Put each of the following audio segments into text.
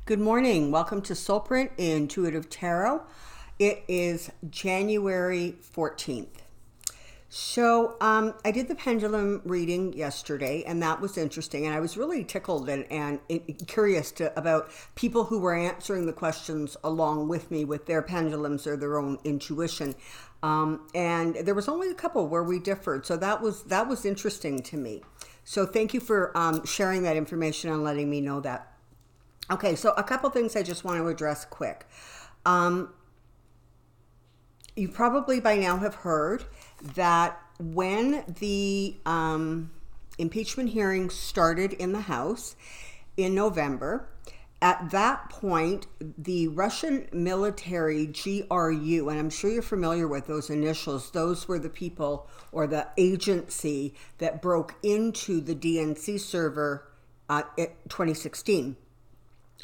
Good morning. Welcome to Soulprint Intuitive Tarot. It is January 14th. So I did the pendulum reading yesterday, and that was interesting. And I was really tickled and curious about people who were answering the questions along with me with their pendulums or their own intuition. And there was only a couple where we differed. So that was interesting to me. So thank you for sharing that information and letting me know that. Okay, so a couple things I just want to address quick. You probably by now have heard that when the impeachment hearing started in the House in November, at that point, the Russian Military GRU, and I'm sure you're familiar with those initials, those were the people or the agency that broke into the DNC server in 2016.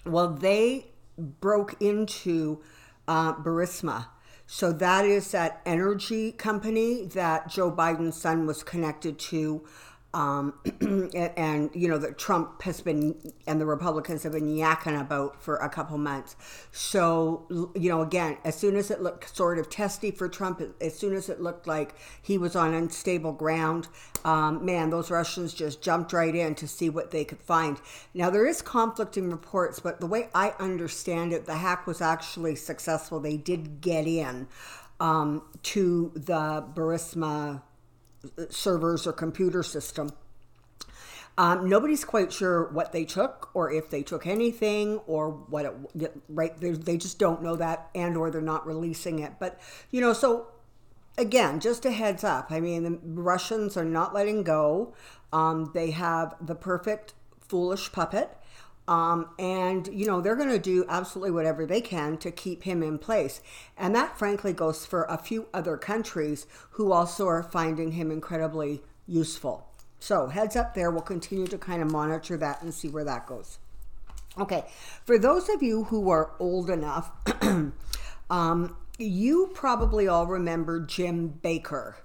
Well, they broke into Burisma. So that is that energy company that Joe Biden's son was connected to. And you know, that Trump has been, and the Republicans have been yakking about for a couple months. So, you know, again, as soon as it looked sort of testy for Trump, as soon as it looked like he was on unstable ground, man, those Russians just jumped right in to see what they could find. Now, there is conflicting reports, but the way I understand it, the hack was actually successful. They did get in to the Burisma servers or computer system. Nobody's quite sure what they took or if they took anything or what it, right? They just don't know that, and or they're not releasing it. But, you know, so again, just a heads up. I mean, the Russians are not letting go. They have the perfect foolish puppet. And, you know, they're going to do absolutely whatever they can to keep him in place. And that, frankly, goes for a few other countries who also are finding him incredibly useful. So heads up there. We'll continue to kind of monitor that and see where that goes. Okay. For those of you who are old enough, you probably all remember Jim Baker.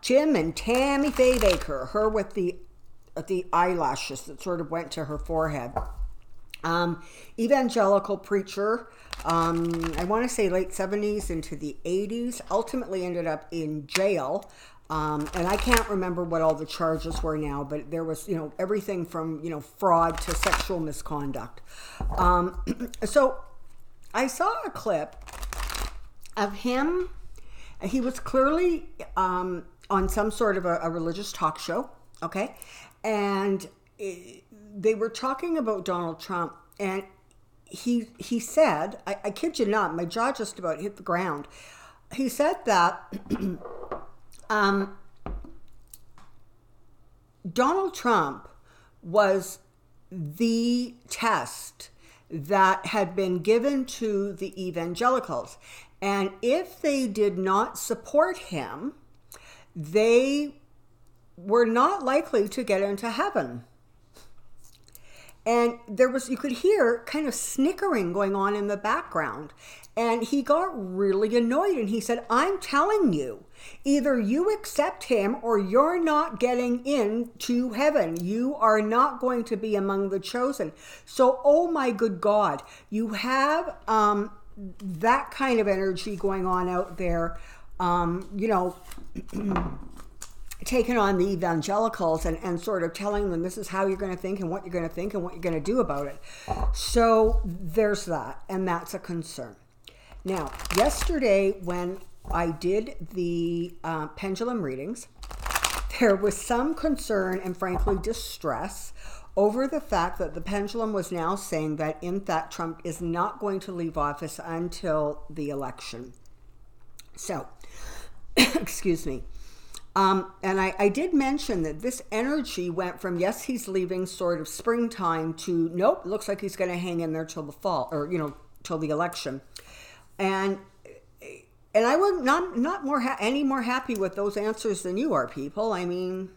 Jim and Tammy Faye Baker, her with the eyelashes that sort of went to her forehead. Evangelical preacher, I want to say late 70s into the 80s, ultimately ended up in jail. And I can't remember what all the charges were now, but there was, you know, everything from, you know, fraud to sexual misconduct. So I saw a clip of him. He was clearly on some sort of a religious talk show. Okay. And they were talking about Donald Trump, and he said, I kid you not, my jaw just about hit the ground. He said that Donald Trump was the test that had been given to the evangelicals. And if they did not support him, they were not likely to get into heaven. And there was, you could hear kind of snickering going on in the background. And he got really annoyed and he said, I'm telling you, either you accept him or you're not getting into heaven. You are not going to be among the chosen. So, oh my good God, you have that kind of energy going on out there, you know, taking on the evangelicals and sort of telling them this is how you're going to think and what you're going to think and what you're going to do about it. So there's that, and that's a concern. Now, yesterday when I did the pendulum readings, there was some concern and frankly distress over the fact that the pendulum was now saying that in fact Trump is not going to leave office until the election. So, excuse me. And I did mention that this energy went from, yes, he's leaving sort of springtime to, nope, looks like he's going to hang in there till the fall, or, you know, till the election. And I was not any more happy with those answers than you are, people. I mean,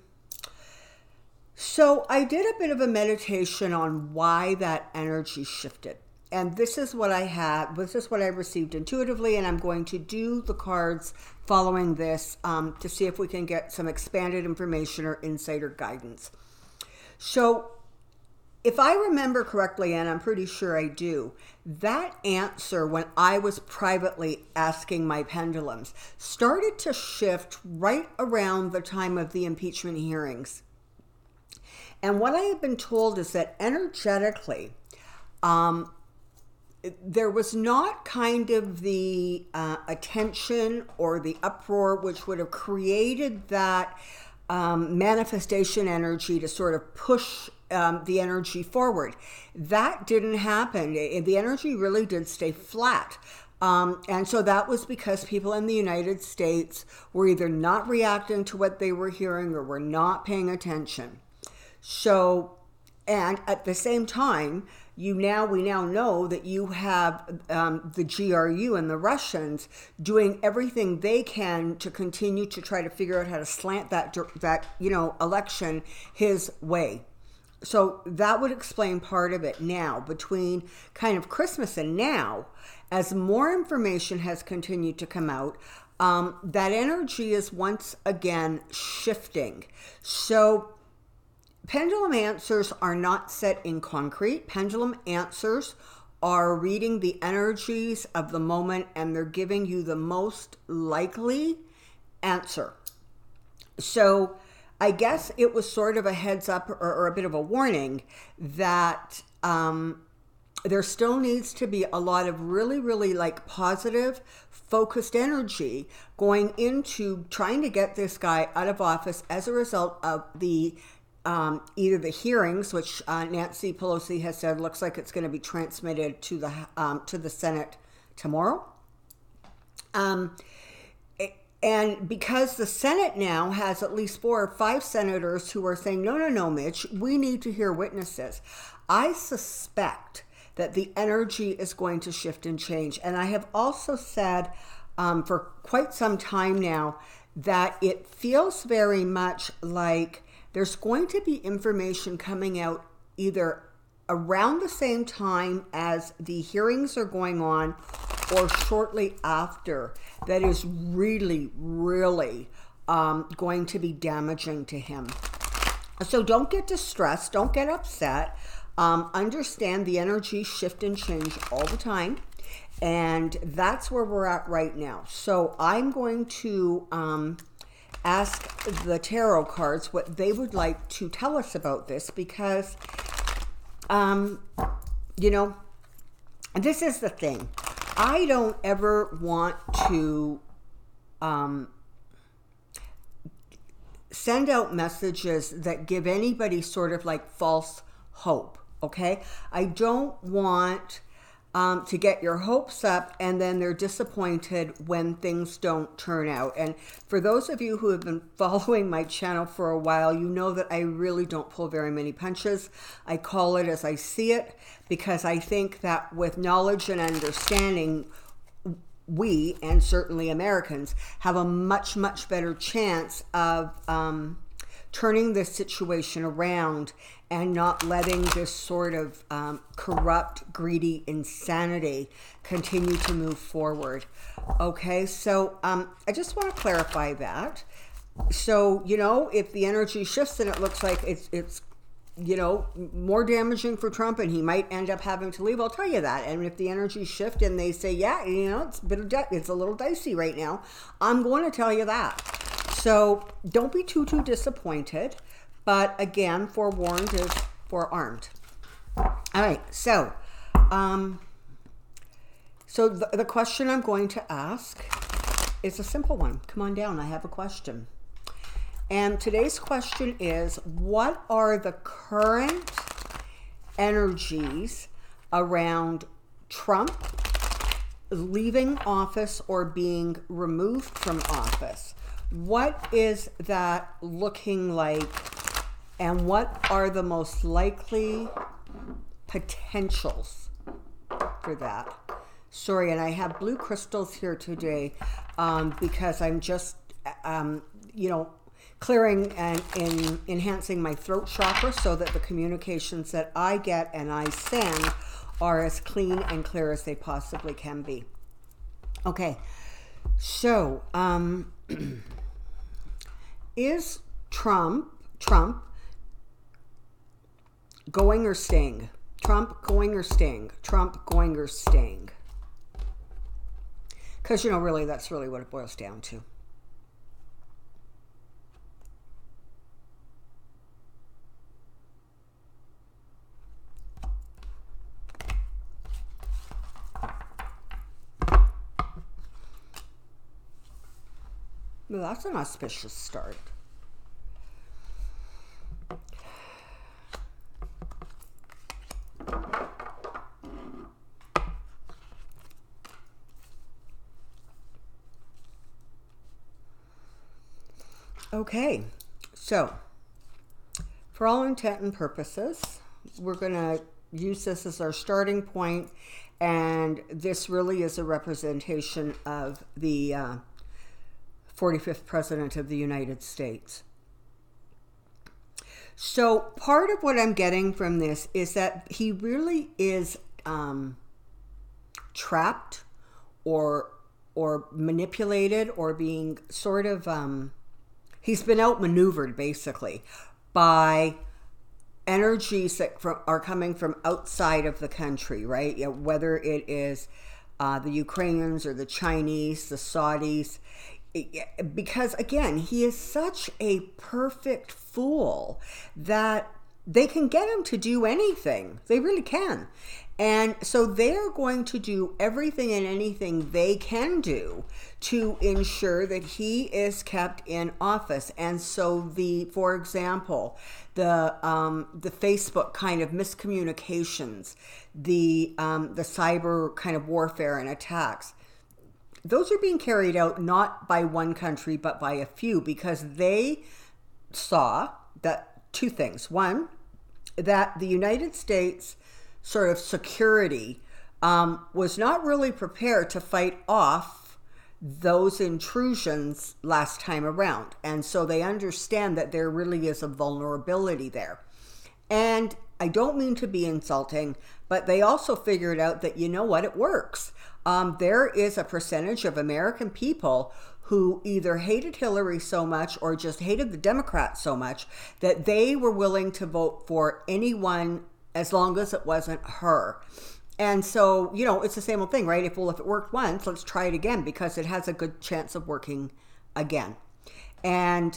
so I did a bit of a meditation on why that energy shifted. And this is what I had, this is what I received intuitively, and I'm going to do the cards following this to see if we can get some expanded information or insight or guidance. So if I remember correctly, and I'm pretty sure I do, that answer when I was privately asking my pendulums started to shift right around the time of the impeachment hearings. And what I have been told is that energetically, there was not kind of the attention or the uproar which would have created that manifestation energy to sort of push the energy forward. That didn't happen. The energy really did stay flat. And so that was because people in the United States were either not reacting to what they were hearing or were not paying attention. So, and at the same time, we now know that you have the GRU and the Russians doing everything they can to continue to try to figure out how to slant that election his way. So that would explain part of it. Now, between kind of Christmas and now, as more information has continued to come out, that energy is once again shifting. So pendulum answers are not set in concrete. Pendulum answers are reading the energies of the moment, and they're giving you the most likely answer. So I guess it was sort of a heads up or a bit of a warning that there still needs to be a lot of really, really like positive, focused energy going into trying to get this guy out of office as a result of the either the hearings, which Nancy Pelosi has said looks like it's going to be transmitted to the Senate tomorrow. And because the Senate now has at least 4 or 5 senators who are saying, no, Mitch, we need to hear witnesses. I suspect that the energy is going to shift and change. And I have also said for quite some time now that it feels very much like there's going to be information coming out either around the same time as the hearings are going on or shortly after that is really, really going to be damaging to him. So don't get distressed. Don't get upset. Understand the energy shift and change all the time. And that's where we're at right now. So I'm going to ask the tarot cards what they would like to tell us about this, because, this is the thing. I don't ever want to send out messages that give anybody sort of like false hope, okay? I don't want to get your hopes up and then they're disappointed when things don't turn out. And for those of you who have been following my channel for a while, you know that I really don't pull very many punches. I call it as I see it, because I think that with knowledge and understanding, we, and certainly Americans, have a much, much better chance of turning this situation around and not letting this sort of corrupt, greedy insanity continue to move forward. Okay, so I just want to clarify that. So, if the energy shifts and it looks like it's more damaging for Trump and he might end up having to leave, I'll tell you that. And if the energy shift and they say, yeah, it's a little dicey right now, I'm going to tell you that. So don't be too disappointed. But again, forewarned is forearmed. All right, so the question I'm going to ask is a simple one. Come on down, I have a question. And today's question is, what are the current energies around Trump leaving office or being removed from office? What is that looking like? And what are the most likely potentials for that? Sorry, and I have blue crystals here today because I'm just, clearing and enhancing my throat chakra so that the communications that I get and I send are as clean and clear as they possibly can be. Okay, so is Trump Going or staying? Trump going or staying? Trump going or staying? Because, you know, really, that's really what it boils down to. Well, that's an auspicious start. Okay, so for all intent and purposes, we're going to use this as our starting point, and this really is a representation of the 45th President of the United States. So part of what I'm getting from this is that he really is trapped or manipulated or being sort of... he's been outmaneuvered, basically, by energies that are coming from outside of the country, right? You know, whether it is the Ukrainians or the Chinese, the Saudis. Because, again, he is such a perfect fool that they can get him to do anything. They really can. And so they're going to do everything and anything they can do to ensure that he is kept in office. And so for example, the Facebook kind of miscommunications, the cyber kind of warfare and attacks, those are being carried out not by one country, but by a few, because they saw that two things. One, that the United States sort of security was not really prepared to fight off those intrusions last time around. And so they understand that there really is a vulnerability there. And I don't mean to be insulting, but they also figured out that, you know what, it works. There is a percentage of American people who either hated Hillary so much or just hated the Democrats so much that they were willing to vote for anyone as long as it wasn't her. And so, you know, it's the same old thing, right? If it worked once, let's try it again, because it has a good chance of working again. And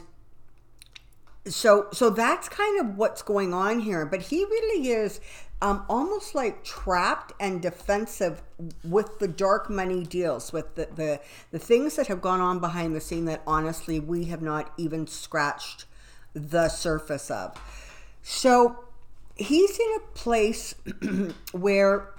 so that's kind of what's going on here. But he really is almost like trapped and defensive with the dark money deals, with the things that have gone on behind the scene that honestly we have not even scratched the surface of. So he's in a place where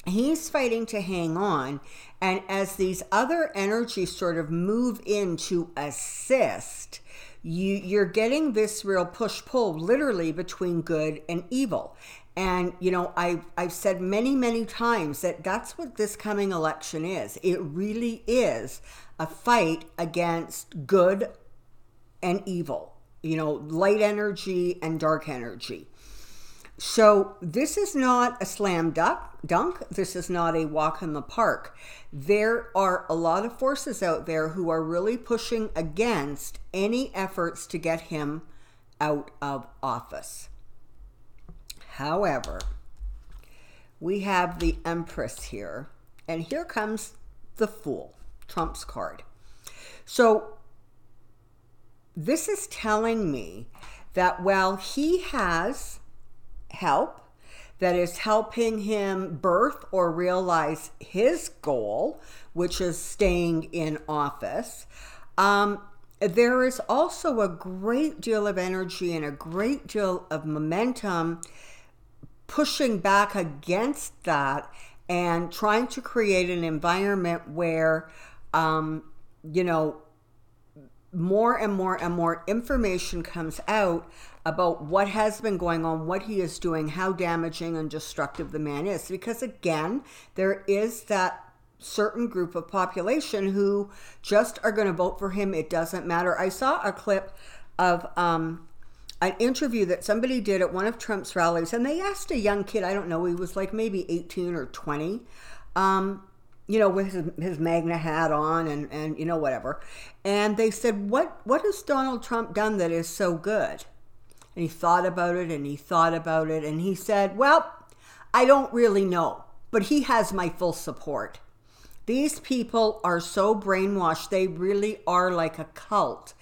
he's fighting to hang on. And as these other energies sort of move in to assist, you're getting this real push-pull literally between good and evil. And, you know, I've said many, many times that that's what this coming election is. It really is a fight against good and evil, you know, light energy and dark energy. So this is not a slam dunk. This is not a walk in the park. There are a lot of forces out there who are really pushing against any efforts to get him out of office. However, we have the Empress here, and here comes the Fool, Trump's card. So this is telling me that while he has help that is helping him birth or realize his goal, which is staying in office, there is also a great deal of energy and a great deal of momentum pushing back against that and trying to create an environment where, you know, more and more and more information comes out about what has been going on, what he is doing, how damaging and destructive the man is. Because again, there is that certain group of population who just are going to vote for him. It doesn't matter. I saw a clip of an interview that somebody did at one of Trump's rallies, and they asked a young kid, I don't know, he was like maybe 18 or 20, you know, with his Magna hat on and you know, whatever. And they said, what has Donald Trump done that is so good? And he thought about it and he thought about it. And he said, well, I don't really know, but he has my full support. These people are so brainwashed. They really are like a cult.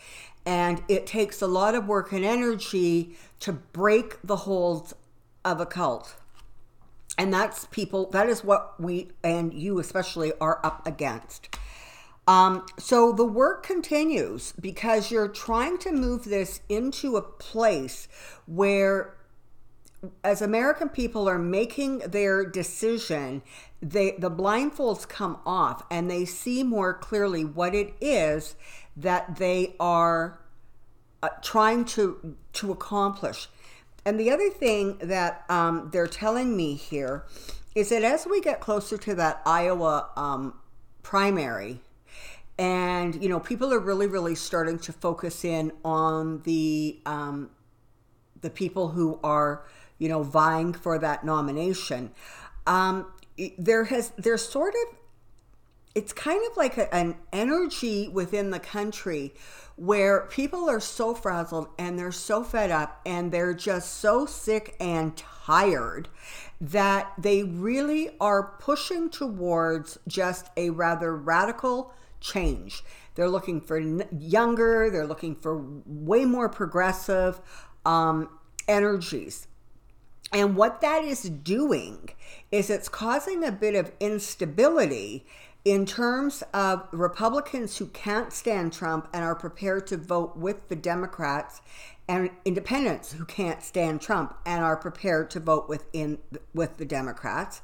And it takes a lot of work and energy to break the holds of a cult. And that is what we, and you especially, are up against. So the work continues because you're trying to move this into a place where, as American people are making their decision, the blindfolds come off and they see more clearly what it is that they are trying to accomplish. And the other thing that they're telling me here is that as we get closer to that Iowa primary, and people are really starting to focus in on the people who are vying for that nomination. There's sort of, it's kind of like an energy within the country where people are so frazzled and they're so fed up and they're just so sick and tired that they really are pushing towards just a rather radical change. They're looking for younger, they're looking for way more progressive energies. And what that is doing is it's causing a bit of instability in terms of Republicans who can't stand Trump and are prepared to vote with the Democrats, and independents who can't stand Trump and are prepared to vote with the Democrats.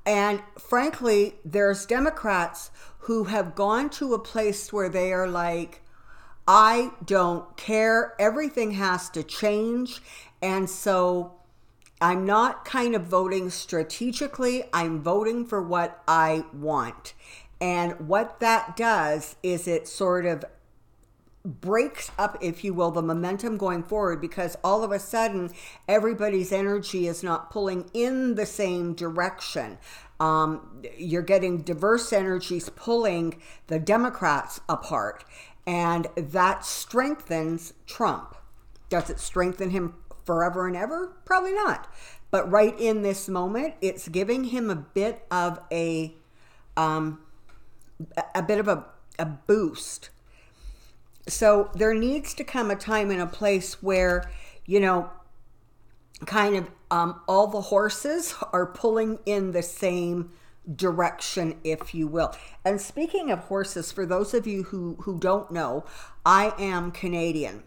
And frankly, there's Democrats who have gone to a place where they are like, I don't care, everything has to change. And so I'm not kind of voting strategically, I'm voting for what I want. And what that does is it sort of breaks up, if you will, the momentum going forward, because all of a sudden everybody's energy is not pulling in the same direction. You're getting diverse energies pulling the Democrats apart, and that strengthens Trump. Does it strengthen him forever and ever? Probably not. But right in this moment, it's giving him a bit of a boost. So there needs to come a time and a place where, kind of all the horses are pulling in the same direction, if you will. And speaking of horses, for those of you who don't know, I am Canadian.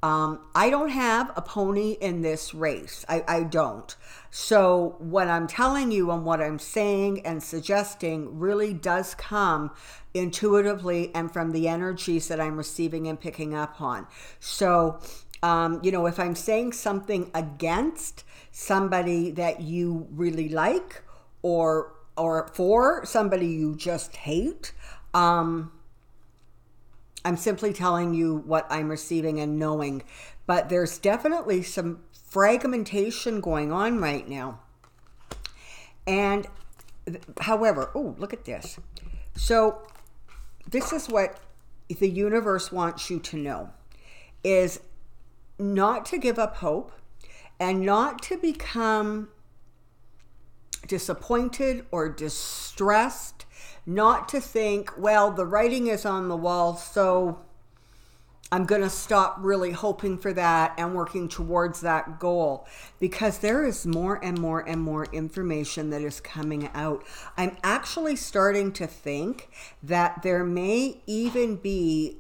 I don't have a pony in this race. I don't. So what I'm telling you and what I'm saying and suggesting really does come intuitively and from the energies that I'm receiving and picking up on. So, if I'm saying something against somebody that you really like or for somebody you just hate, I'm simply telling you what I'm receiving and knowing. But there's definitely some fragmentation going on right now. And however, look at this. So this is what the universe wants you to know, is not to give up hope and not to become disappointed or distressed, not to think, well, the writing is on the wall, so I'm going to stop really hoping for that and working towards that goal, because there is more and more and more information that is coming out. I'm actually starting to think that there may even be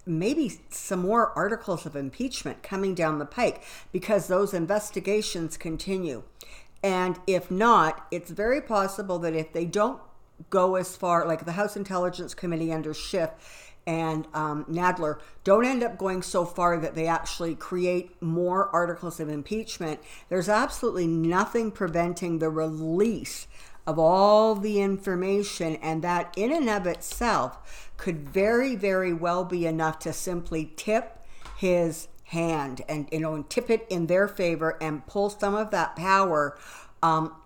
maybe some more articles of impeachment coming down the pike, because those investigations continue. And if not, it's very possible that if they don't go as far, like the House Intelligence Committee under Schiff and Nadler, don't end up going so far that they actually create more articles of impeachment, there's absolutely nothing preventing the release of all the information, and that in and of itself could very, very well be enough to simply tip his hand and tip it in their favor and pull some of that power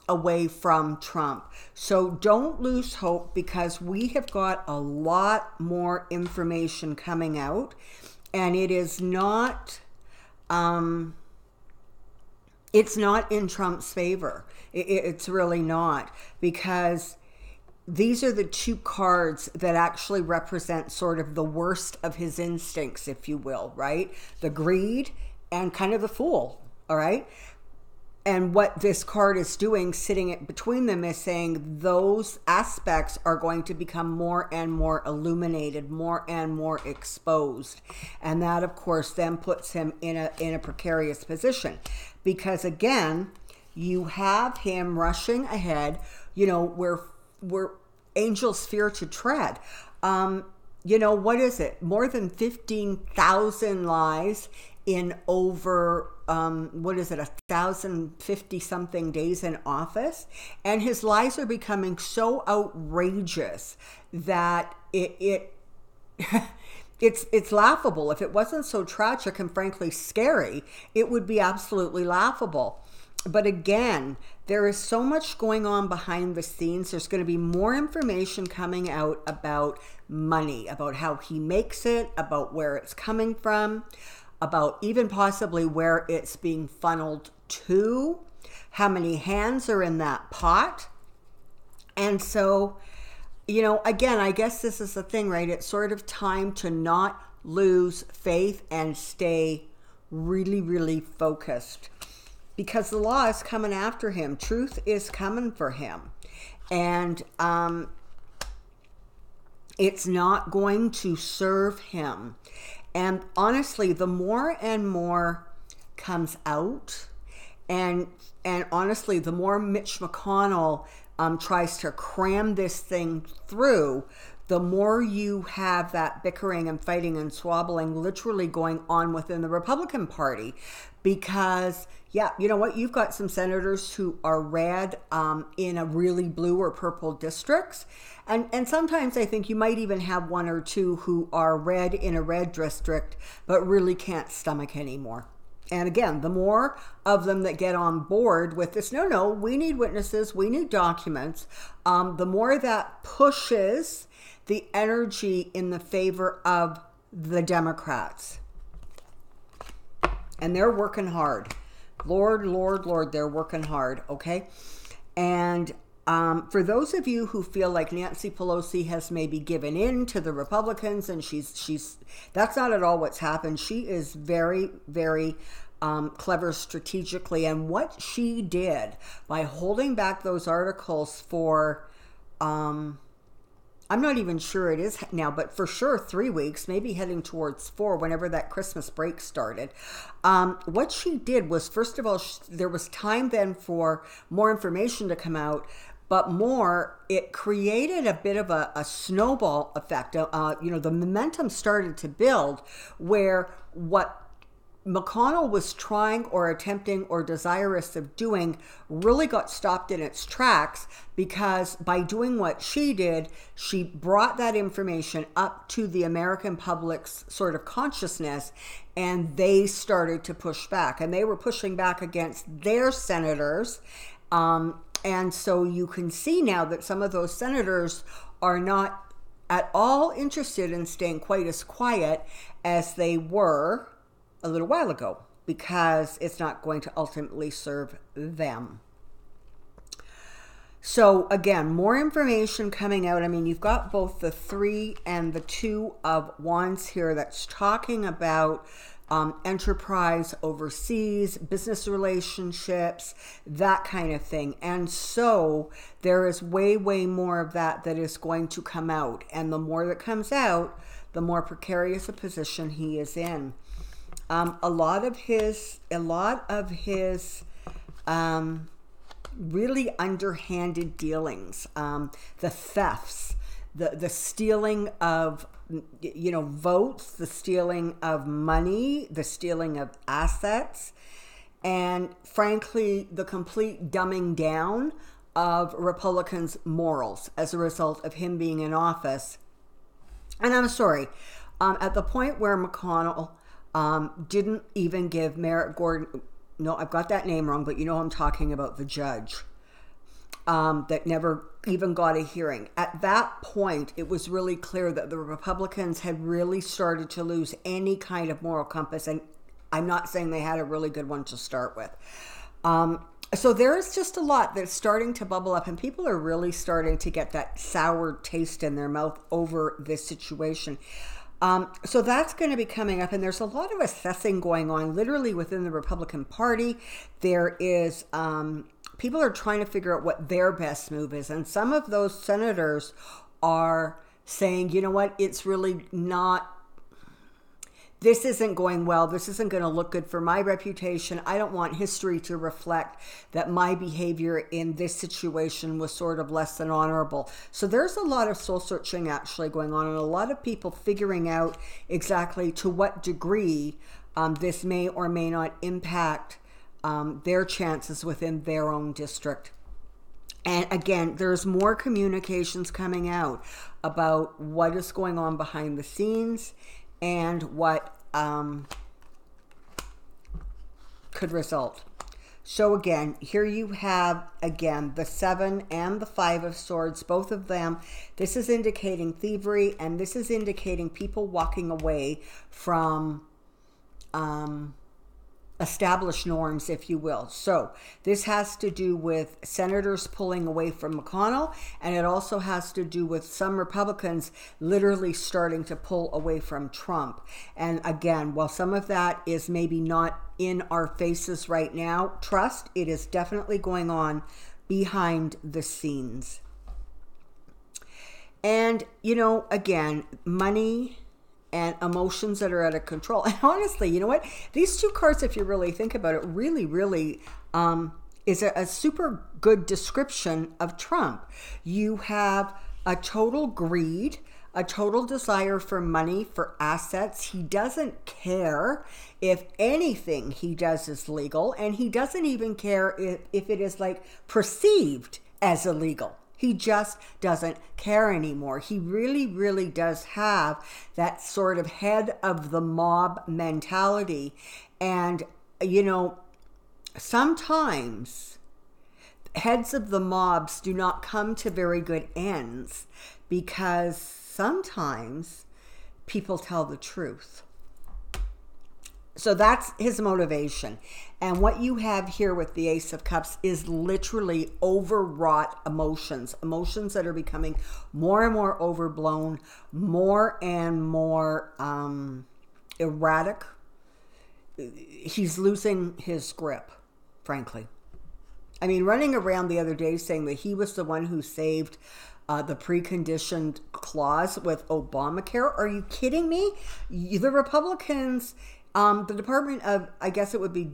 away from Trump. So don't lose hope, because we have got a lot more information coming out, and it is not it's not in Trump's favor. It's really not, because these are the two cards that actually represent sort of the worst of his instincts, if you will, right? The greed and kind of the fool, all right? And what this card is doing, sitting between them, is saying those aspects are going to become more and more illuminated, more and more exposed. And that, of course, then puts him in a precarious position. Because, again, you have him rushing ahead, where angels fear to tread. What is it? More than 15,000 lies in over 1,050 something days in office, and his lies are becoming so outrageous that it's laughable. If it wasn't so tragic and frankly scary, it would be absolutely laughable. But again, there is so much going on behind the scenes. There's going to be more information coming out about money, about how he makes it, about where it's coming from, about even possibly where it's being funneled to, how many hands are in that pot. And so, again, I guess this is the thing, right? It's sort of time to not lose faith and stay really, really focused, because the law is coming after him. Truth is coming for him. And it's not going to serve him. And honestly, the more and more comes out, and honestly, the more Mitch McConnell tries to cram this thing through, the more you have that bickering and fighting and squabbling literally going on within the Republican Party. Because, yeah, you know what? You've got some senators who are red in a really blue or purple districts. And sometimes I think you might even have one or two who are red in a red district, but really can't stomach anymore. And again, the more of them that get on board with this, no, we need witnesses, we need documents, the more that pushes the energy in the favor of the Democrats. And they're working hard. Lord, they're working hard, okay? And for those of you who feel like Nancy Pelosi has maybe given in to the Republicans, and she's that's not at all what's happened. She is very, very clever strategically. And what she did by holding back those articles for, I'm not even sure it is now, but for sure 3 weeks, maybe heading towards 4, whenever that Christmas break started. What she did was, first of all, there was time then for more information to come out, but more, it created a bit of a snowball effect. The momentum started to build, where what McConnell was trying or attempting or desirous of doing really got stopped in its tracks, because by doing what she did, she brought that information up to the American public's sort of consciousness, and they started to push back, and they were pushing back against their senators. And so you can see now that some of those senators are not at all interested in staying quite as quiet as they were a little while ago, because it's not going to ultimately serve them. So again, more information coming out. I mean, you've got both the 3 and the 2 of Wands here that's talking about enterprise overseas, business relationships, that kind of thing. And so there is way, way more of that is going to come out. And the more that comes out, the more precarious a position he is in. A lot of his really underhanded dealings, the thefts, the stealing of votes, the stealing of money, the stealing of assets, and frankly, the complete dumbing down of Republicans' morals as a result of him being in office. And I'm sorry, at the point where McConnell didn't even give Merrick Gordon, no, I've got that name wrong, but I'm talking about the judge that never even got a hearing. At that point, it was really clear that the Republicans had really started to lose any kind of moral compass. And I'm not saying they had a really good one to start with. So there's just a lot that's starting to bubble up, and people are really starting to get that sour taste in their mouth over this situation. So that's going to be coming up, and there's a lot of assessing going on literally within the Republican Party. There is, people are trying to figure out what their best move is, and some of those senators are saying, you know what, it's really not, this isn't going well. This isn't going to look good for my reputation. I don't want history to reflect that my behavior in this situation was sort of less than honorable. So there's a lot of soul searching actually going on, and a lot of people figuring out exactly to what degree this may or may not impact their chances within their own district. And again, there's more communications coming out about what is going on behind the scenes and what could result. So again, here you have, again, the 7 and the 5 of Swords, both of them. This is indicating thievery, and this is indicating people walking away from established norms, if you will. So this has to do with senators pulling away from McConnell, and it also has to do with some Republicans literally starting to pull away from Trump. And again, while some of that is maybe not in our faces right now, trust, it is definitely going on behind the scenes. And, you know, again, money and emotions that are out of control. And honestly, you know what? These two cards, if you really think about it, really is a super good description of Trump. You have a total greed, a total desire for money, for assets. He doesn't care if anything he does is legal, and he doesn't even care if it is like perceived as illegal. He just doesn't care anymore. He really does have that sort of head of the mob mentality. And, you know, sometimes heads of the mobs do not come to very good ends because sometimes people tell the truth. So that's his motivation. And what you have here with the Ace of Cups is literally overwrought emotions. Emotions that are becoming more and more overblown, more and more erratic. He's losing his grip, frankly. I mean, running around the other day saying that he was the one who saved the preconditioned clause with Obamacare. Are you kidding me? The Republicans... the Department of, I guess it would be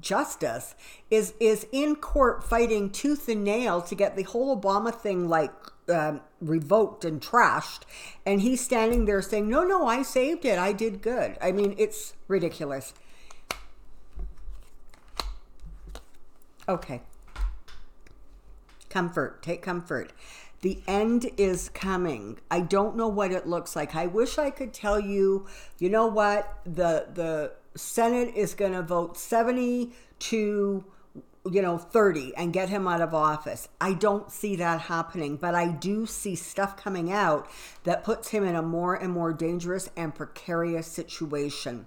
Justice, is in court fighting tooth and nail to get the whole Obama thing like revoked and trashed. And he's standing there saying, no, I saved it. I did good. I mean, it's ridiculous. Okay. Comfort. Take comfort. The end is coming. I don't know what it looks like. I wish I could tell you, you know what, the Senate is going to vote 70 to, 30 and get him out of office. I don't see that happening, but I do see stuff coming out that puts him in a more and more dangerous and precarious situation.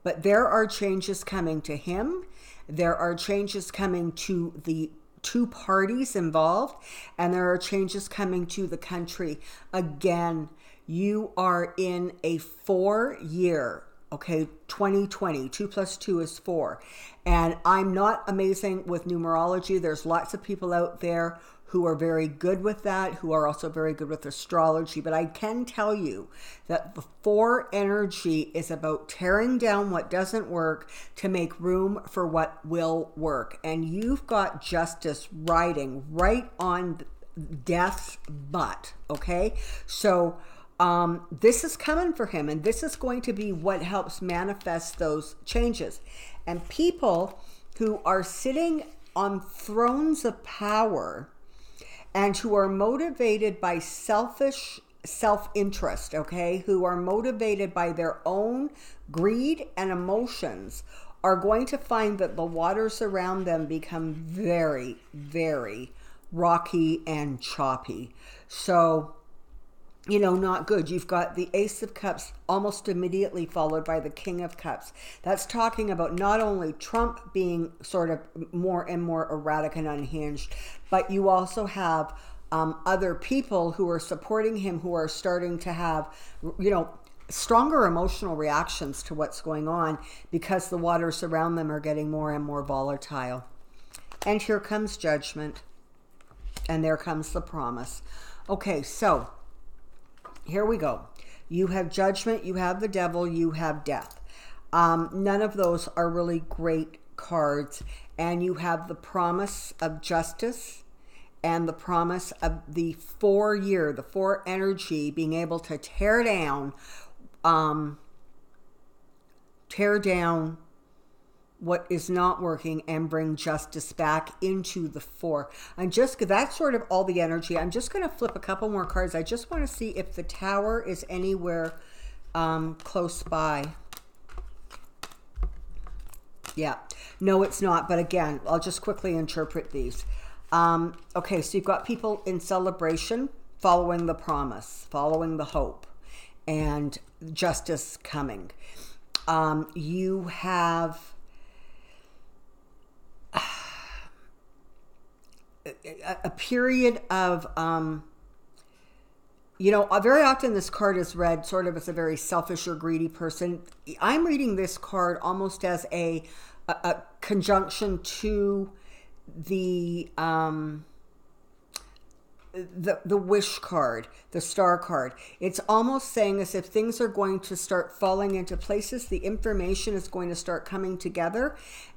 But there are changes coming to him. There are changes coming to the two parties involved, and there are changes coming to the country. Again, you are in a 4-year, 2020, 2 + 2 is 4. And I'm not amazing with numerology. There's lots of people out there who are very good with that, who are also very good with astrology. But I can tell you that the 4 energy is about tearing down what doesn't work to make room for what will work. And you've got justice riding right on death's butt, okay? So this is coming for him, and this is going to be what helps manifest those changes. And people who are sitting on thrones of power and who are motivated by selfish self-interest, who are motivated by their own greed and emotions, are going to find that the waters around them become very rocky and choppy. So you know, not good. You've got the Ace of Cups almost immediately followed by the King of Cups. That's talking about not only Trump being sort of more and more erratic and unhinged, but you also have other people who are supporting him, who are starting to have, you know, stronger emotional reactions to what's going on because the waters around them are getting more and more volatile. And here comes Judgment. And there comes the Promise. Okay, so here we go. You have Judgment, you have the Devil, you have Death. None of those are really great cards. And you have the Promise of Justice and the promise of the 4-year, the 4 energy, being able to tear down what is not working and bring justice back into the 4. That's sort of all the energy. I'm just going to flip a couple more cards. I just want to see if the Tower is anywhere close by. Yeah, no, it's not. But again, I'll just quickly interpret these. Okay, so you've got people in celebration, following the promise, following the hope, and justice coming. You have a period of, you know, very often this card is read sort of as a very selfish or greedy person. I'm reading this card almost as a conjunction to the wish card, the star card. It's almost saying as if things are going to start falling into places. The information is going to start coming together,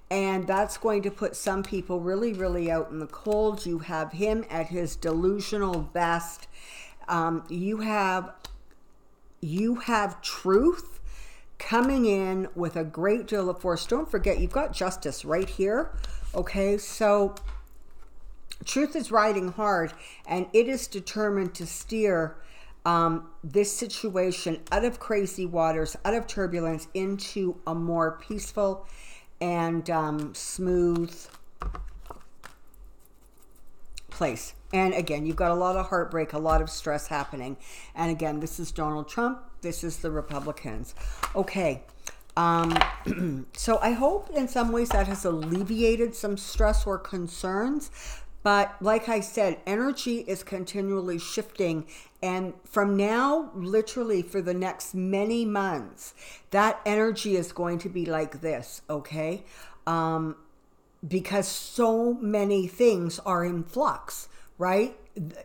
and that's going to put some people really, really out in the cold. You have him at his delusional best. You have truth coming in with a great deal of force. Don't forget, you've got justice right here. Okay, so truth is riding hard, and it is determined to steer this situation out of crazy waters, out of turbulence, into a more peaceful and smooth place. And again, you've got a lot of heartbreak, a lot of stress happening. And again, this is Donald Trump. This is the Republicans. Okay. So I hope in some ways that has alleviated some stress or concerns. But like I said, energy is continually shifting. And from now, literally for the next many months, that energy is going to be like this, okay? Because so many things are in flux, right?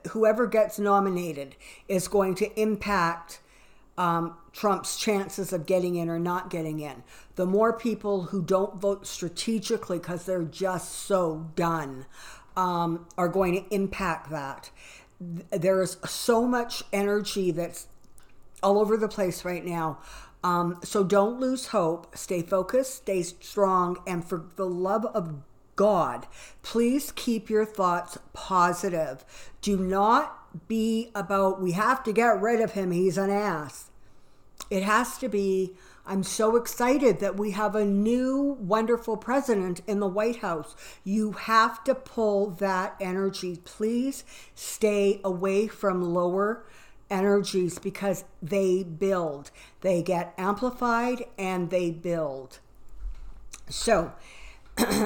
Whoever gets nominated is going to impact Trump's chances of getting in or not getting in. The more people who don't vote strategically because they're just so done are going to impact that. There is so much energy that's all over the place right now. So don't lose hope. Stay focused, stay strong, and for the love of God, please keep your thoughts positive. Do not be about, we have to get rid of him, he's an ass. It has to be, I'm so excited that we have a new wonderful president in the White House. You have to pull that energy. Please stay away from lower energies because they build. They get amplified and they build. So,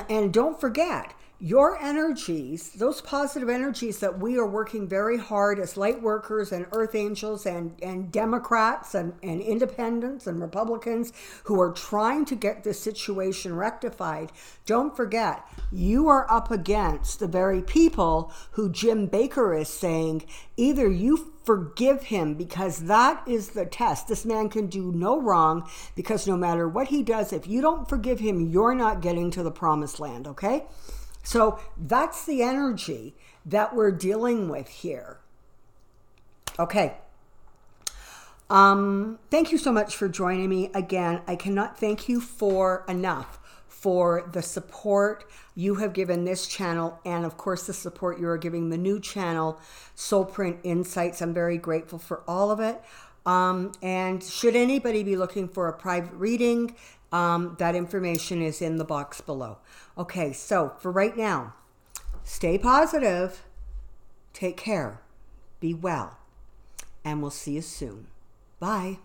and don't forget, your energies, those positive energies that we are working very hard as light workers and earth angels and Democrats and independents and Republicans who are trying to get this situation rectified, don't forget, you are up against the very people who Jim Baker is saying, either you forgive him because that is the test. This man can do no wrong because no matter what he does, if you don't forgive him, you're not getting to the promised land, okay? So that's the energy that we're dealing with here. Okay. Thank you so much for joining me. Again, I cannot thank you enough for the support you have given this channel and, of course, the support you are giving the new channel, Soulprint Insights. I'm very grateful for all of it. And should anybody be looking for a private reading, that information is in the box below. Okay, so for right now, stay positive, take care, be well, and we'll see you soon. Bye.